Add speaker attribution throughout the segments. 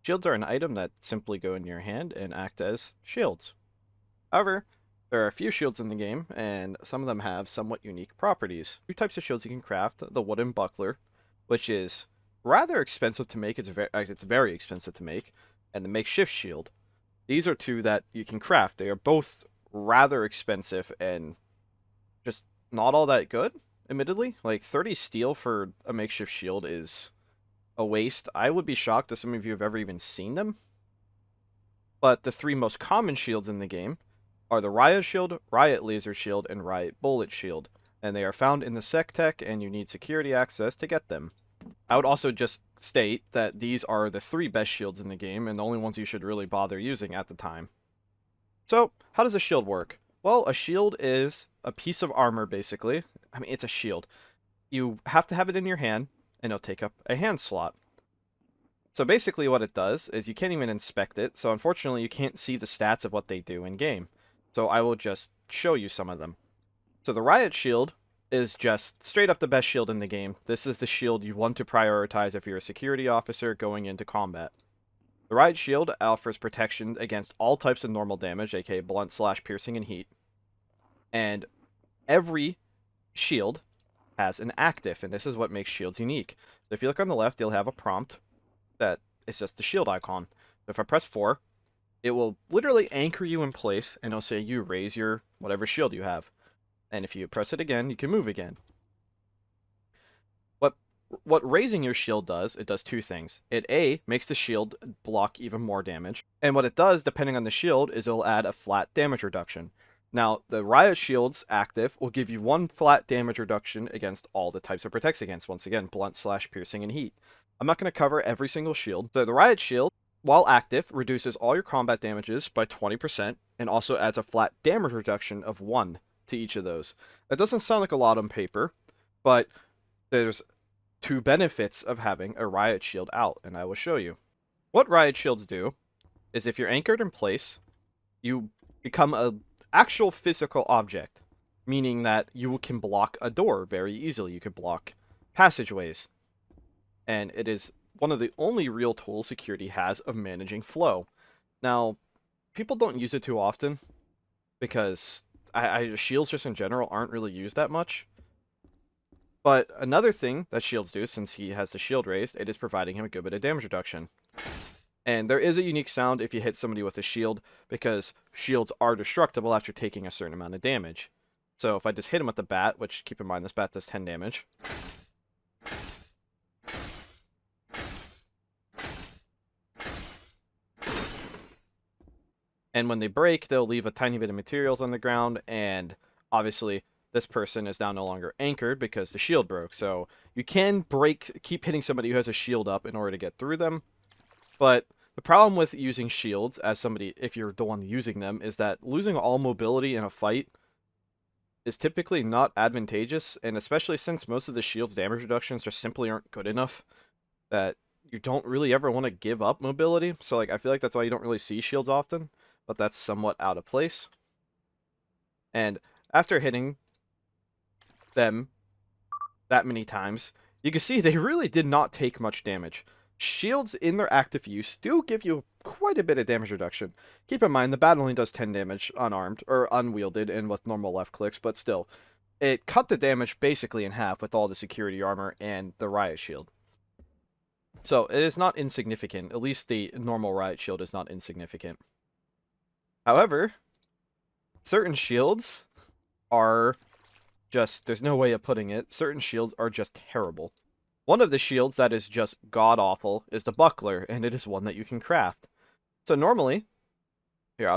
Speaker 1: Shields are an item that simply go in your hand and act as shields. However, there are a few shields in the game, and some of them have somewhat unique properties. Two types of shields you can craft: the wooden buckler, which is rather expensive to make. It's very expensive to make, and the makeshift shield. These are two that you can craft. They are both rather expensive and just not all that good, admittedly. Like 30 steel for a makeshift shield is a waste. I would be shocked if some of you have ever even seen them. But the three most common shields in the game are the Riot Shield, Riot Laser Shield, and Riot Bullet Shield, and they are found in the Sec Tech, and you need security access to get them. I would also just state that these are the three best shields in the game, and the only ones you should really bother using at the time. So, how does a shield work? Well, a shield is a piece of armor, basically. I mean, it's a shield. You have to have it in your hand, and it'll take up a hand slot. So basically what it does is you can't even inspect it, so unfortunately you can't see the stats of what they do in game. So I will just show you some of them. So the Riot Shield is just straight up the best shield in the game. This is the shield you want to prioritize if you're a security officer going into combat. The Riot Shield offers protection against all types of normal damage, aka blunt, slash, piercing, and heat. And every shield has an active, and this is what makes shields unique. So if you look on the left, you'll have a prompt that is just the shield icon. So if I press 4, it will literally anchor you in place, and it'll say you raise your whatever shield you have. And if you press it again, you can move again. What raising your shield does, it does two things. It A, makes the shield block even more damage, and what it does, depending on the shield, is it'll add a flat damage reduction. Now, the Riot Shield's active will give you one flat damage reduction against all the types it protects against. Once again, blunt, slash, piercing, and heat. I'm not going to cover every single shield. So the Riot Shield, while active, reduces all your combat damages by 20%, and also adds a flat damage reduction of 1 to each of those. That doesn't sound like a lot on paper, but there's two benefits of having a Riot Shield out, and I will show you. What Riot Shields do is if you're anchored in place, you become a actual physical object, meaning that you can block a door very easily. You could block passageways. And it is one of the only real tools security has of managing flow. Now, people don't use it too often because shields just in general aren't really used that much. But another thing that shields do, since he has the shield raised, it is providing him a good bit of damage reduction. And there is a unique sound if you hit somebody with a shield, because shields are destructible after taking a certain amount of damage. So if I just hit him with the bat, which keep in mind this bat does 10 damage. And when they break, they'll leave a tiny bit of materials on the ground, and obviously this person is now no longer anchored because the shield broke. So you can keep hitting somebody who has a shield up in order to get through them. But the problem with using shields as somebody, if you're the one using them, is that losing all mobility in a fight is typically not advantageous, and especially since most of the shield's damage reductions just simply aren't good enough, that you don't really ever want to give up mobility. So like I feel like that's why you don't really see shields often, but that's somewhat out of place. And after hitting them that many times, you can see they really did not take much damage. Shields in their active use do give you quite a bit of damage reduction. Keep in mind, the bat only does 10 damage unarmed, or unwielded, and with normal left clicks, but still. It cut the damage basically in half with all the security armor and the Riot Shield. So, it is not insignificant. At least the normal Riot Shield is not insignificant. However, certain shields are just, there's no way of putting it, certain shields are just terrible. One of the shields that is just god-awful is the buckler, and it is one that you can craft. So normally, here,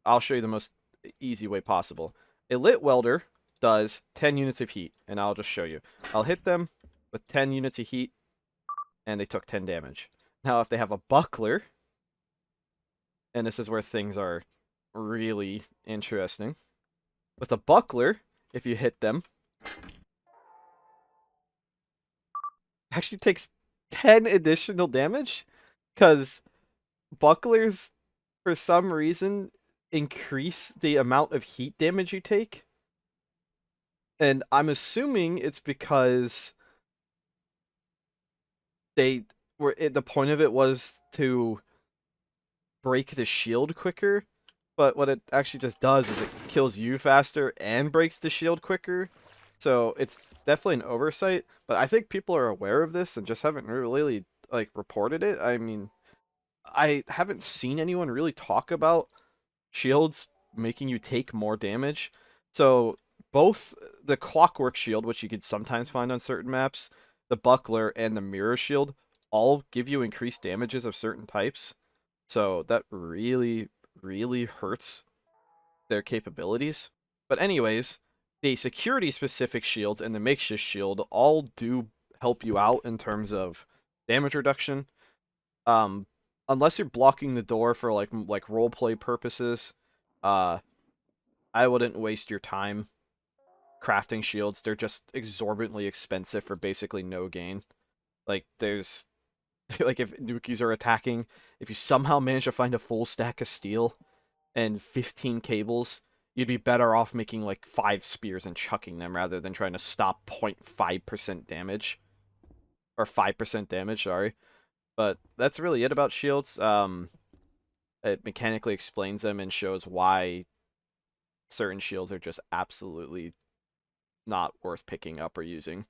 Speaker 1: I'll show you the most easy way possible. A lit welder does 10 units of heat, and I'll just show you. I'll hit them with 10 units of heat, and they took 10 damage. Now, if they have a buckler, and this is where things are really interesting. With a buckler, if you hit them, actually takes 10 additional damage, because bucklers, for some reason, increase the amount of heat damage you take. And I'm assuming it's because the point of it was to break the shield quicker, but what it actually just does is it kills you faster and breaks the shield quicker. So it's definitely an oversight, but I think people are aware of this and just haven't really like reported it. I mean, I haven't seen anyone really talk about shields making you take more damage. So both the clockwork shield, which you could sometimes find on certain maps, the buckler and the mirror shield all give you increased damages of certain types. So that really hurts their capabilities. But anyways, the security specific shields and the makeshift shield all do help you out in terms of damage reduction. Um, unless you're blocking the door for like role play purposes, uh, I wouldn't waste your time crafting shields. They're just exorbitantly expensive for basically no gain. Like there's like if Nukis are attacking, if you somehow manage to find a full stack of steel and 15 cables, you'd be better off making like 5 spears and chucking them rather than trying to stop 0.5% damage. Or 5% damage, sorry. But that's really it about shields. It mechanically explains them and shows why certain shields are just absolutely not worth picking up or using.